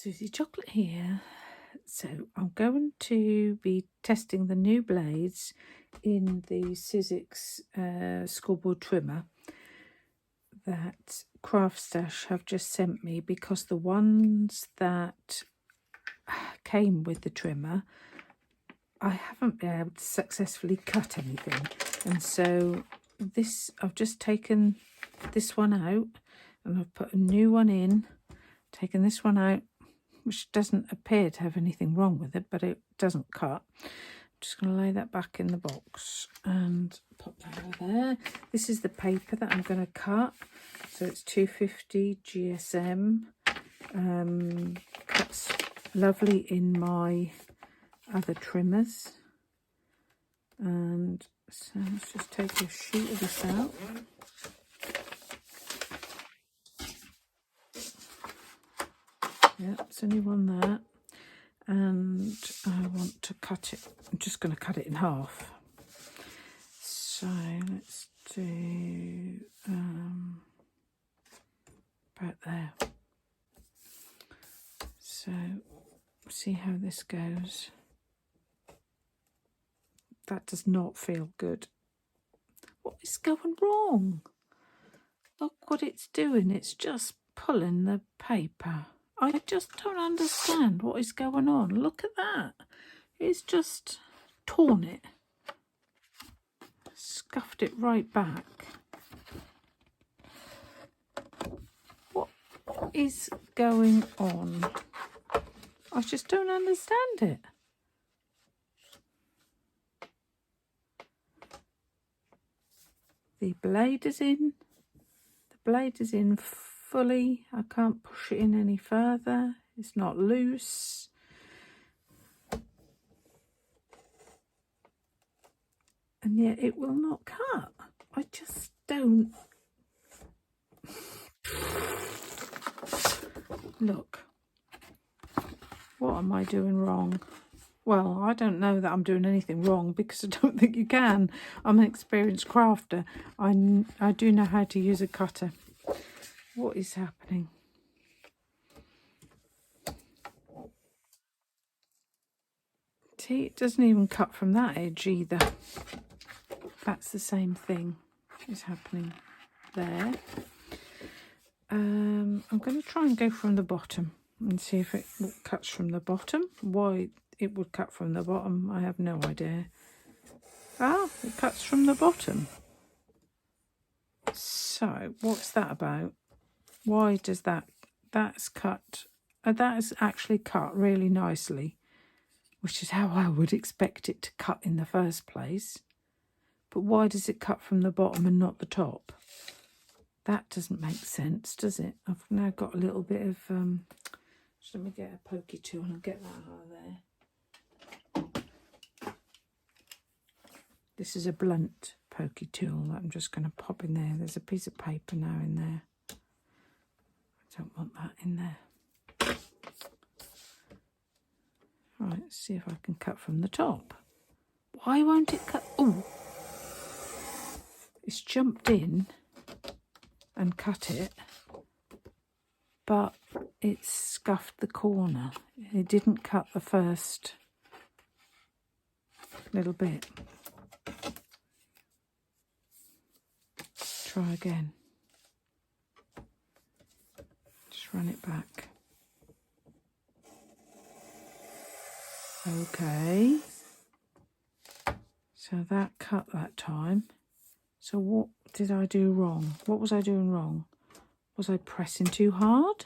Susie Chocolate here. So I'm going to be testing the new blades in the Sizzix scoreboard trimmer that Craftstash have just sent me, because the ones that came with the trimmer, I haven't been able to successfully cut anything. And so this, I've just taken this one out and I've put a new one in, taken this one out, which doesn't appear to have anything wrong with it, but it doesn't cut. I'm just going to lay that back in the box and pop that over there. This is the paper that I'm going to cut. So it's 250 GSM. Cuts lovely in my other trimmers. And so let's just take a sheet of this out. Yeah, it's only one there. And I want to cut it. I'm just going to cut it in half. So let's do about there. So see how this goes. That does not feel good. What is going wrong? Look what it's doing. It's just pulling the paper. I just don't understand what is going on. Look at that. It's just torn it. Scuffed it right back. What is going on? I just don't understand it. The blade is in. The blade is in fully. I can't push it in any further. It's not loose. And yet it will not cut. I just don't. Look. What am I doing wrong? Well, I don't know that I'm doing anything wrong, because I don't think you can. I'm an experienced crafter. I do know how to use a cutter. What is happening? See, it doesn't even cut from that edge either. That's the same thing is happening there. I'm going to try and go from the bottom and see if it cuts from the bottom. Why it would cut from the bottom, I have no idea. Ah, it cuts from the bottom. So what's that about? Why does that's cut? That is actually cut really nicely, which is how I would expect it to cut in the first place. But why does it cut from the bottom and not the top? That doesn't make sense, does it? I've now got a little bit of just let me get a pokey tool and get that out of there. This is a blunt pokey tool that I'm just going to pop in there. There's a piece of paper now in there. I don't want that in there. Right, let's see if I can cut from the top. Why won't it cut? Oh, it's jumped in and cut it, but it's scuffed the corner. It didn't cut the first little bit. Try again. Just run it back. Okay. So that cut that time. So what did I do wrong? What was I doing wrong? Was I pressing too hard?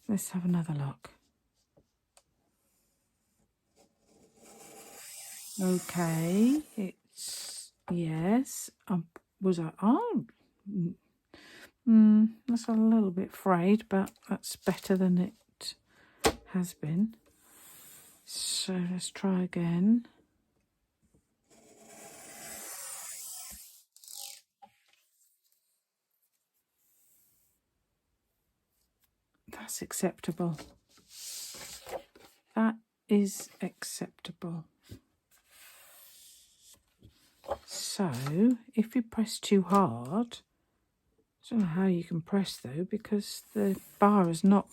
Let's have another look. Okay, it's, yes. Was I, oh, that's a little bit frayed, but that's better than it has been. So let's try again. That's acceptable. That is acceptable. So if you press too hard, I don't know how you can press though, because the bar is not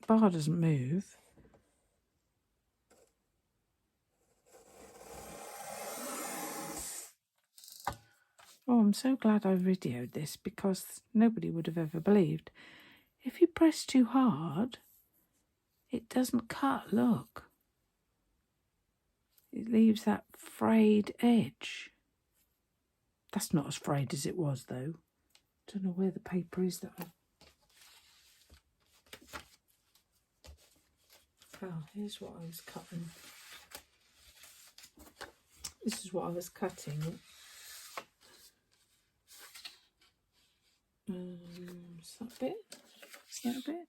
bar doesn't move. Oh, I'm so glad I videoed this because nobody would have ever believed. If you press too hard, it doesn't cut, look. It leaves that frayed edge. That's not as frayed as it was, though. Don't know where the paper is that I... Oh, here's what I was cutting. This is what I was cutting. Is that a bit? Is that a bit?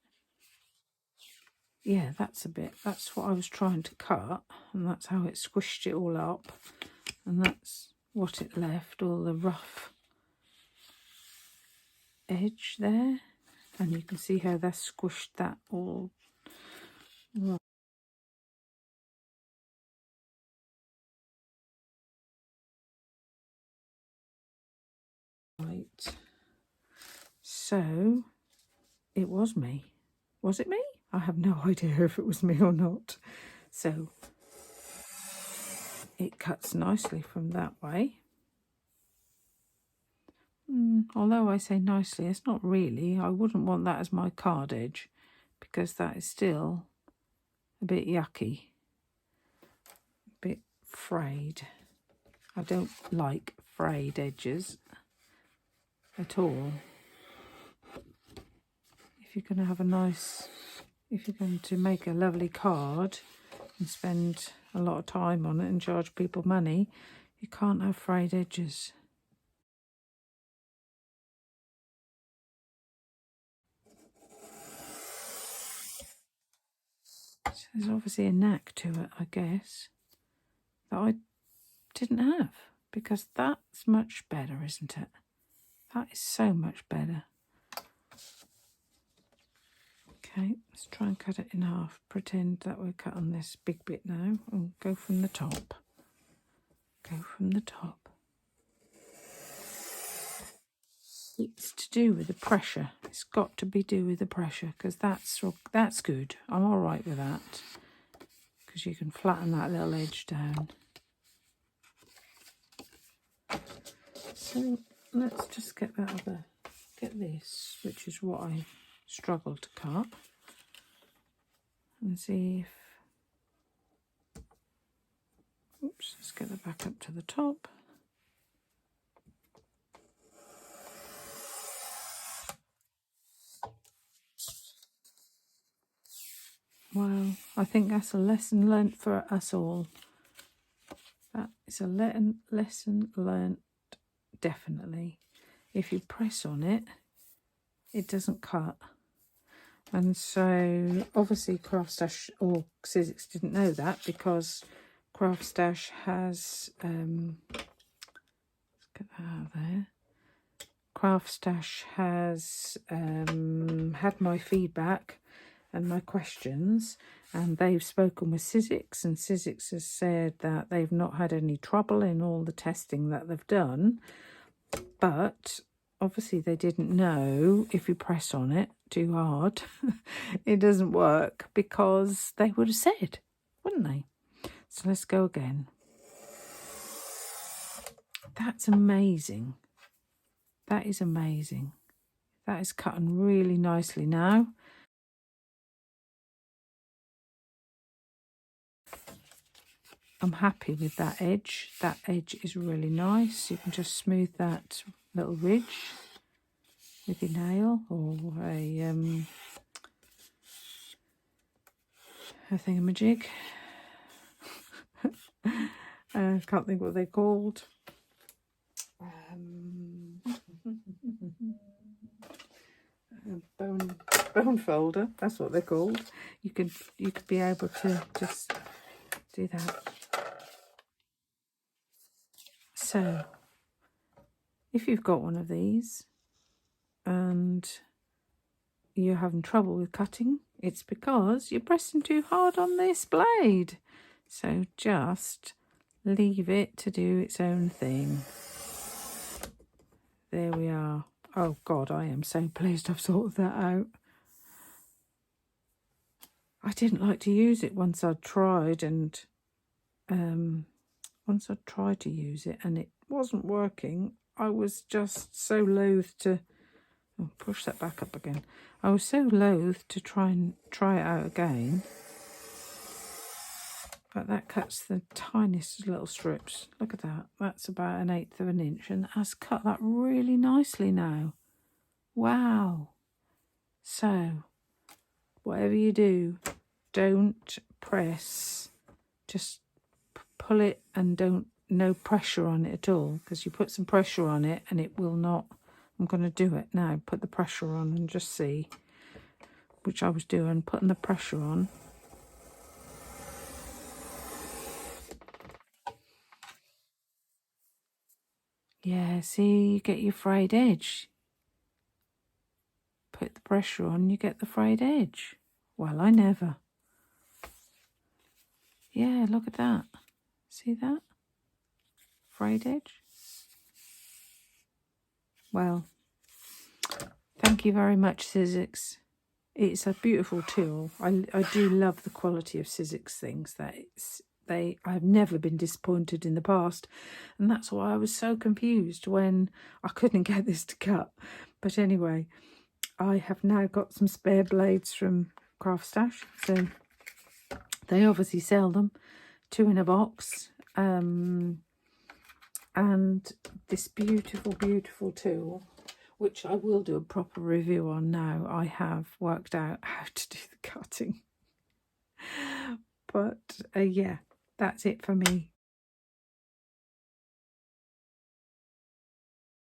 Yeah, that's a bit. That's what I was trying to cut, and that's how it squished it all up. And that's what it left, all the rough edge there. And you can see how that's squished that all right. So it was me. Was it me? I have no idea if it was me or not. So it cuts nicely from that way. Although I say nicely, it's not really. I wouldn't want that as my card edge because that is still a bit yucky, a bit frayed. I don't like frayed edges at all. If you're going to have a nice, if you're going to make a lovely card and spend a lot of time on it and charge people money, you can't have frayed edges. So there's obviously a knack to it, I guess, that I didn't have, because that's much better, isn't it? That is so much better. Okay, let's try and cut it in half. Pretend that we're cutting this big bit now, and go from the top. Go from the top. It's to do with the pressure. It's got to be do with the pressure, because that's good. I'm all right with that, because you can flatten that little edge down. So let's just get that other, get this, which is what I struggled to cut, and see if, oops, let's get that back up to the top. Well, I think that's a lesson learnt for us all. That is a lesson learnt, definitely. If you press on it, it doesn't cut. And so, obviously, Craftstash or Sizzix didn't know that, because Craftstash has... let's get that out of there. Craftstash has had my feedback and my questions, and they've spoken with Sizzix, and Sizzix has said that they've not had any trouble in all the testing that they've done, but obviously they didn't know if you press on it too hard it doesn't work, because they would have said, wouldn't they? So let's go again. That's amazing. That is amazing. That is cutting really nicely now. I'm happy with that edge. That edge is really nice. You can just smooth that little ridge with your nail or a thingamajig. I can't think what they're called. Bone folder. That's what they're called. You could be able to just do that. So, if you've got one of these and you're having trouble with cutting, it's because you're pressing too hard on this blade. So just leave it to do its own thing. There we are. Oh God, I am so pleased I've sorted that out. I didn't like to use it once I'd tried, and once I tried to use it and it wasn't working, I was just so loath to push that back up again. I was so loath to try it out again. But that cuts the tiniest little strips. Look at that. That's about 1/8 of an inch, and that's cut that really nicely now. Wow. So, whatever you do, don't press. Just pull it and no pressure on it at all, because you put some pressure on it and it will not. I'm going to do it now. Put the pressure on and just see, which I was doing, putting the pressure on. Yeah, see, you get your frayed edge. Put the pressure on, you get the frayed edge. Well, I never. Yeah, look at that. See that? Frayed edge. Well, thank you very much, Sizzix. It's a beautiful tool. I do love the quality of Sizzix things. I've never been disappointed in the past, and that's why I was so confused when I couldn't get this to cut. But anyway, I have now got some spare blades from Craftstash, so they obviously sell them, 2 in a box, and this beautiful, beautiful tool, which I will do a proper review on now. I have worked out how to do the cutting. But yeah, that's it for me.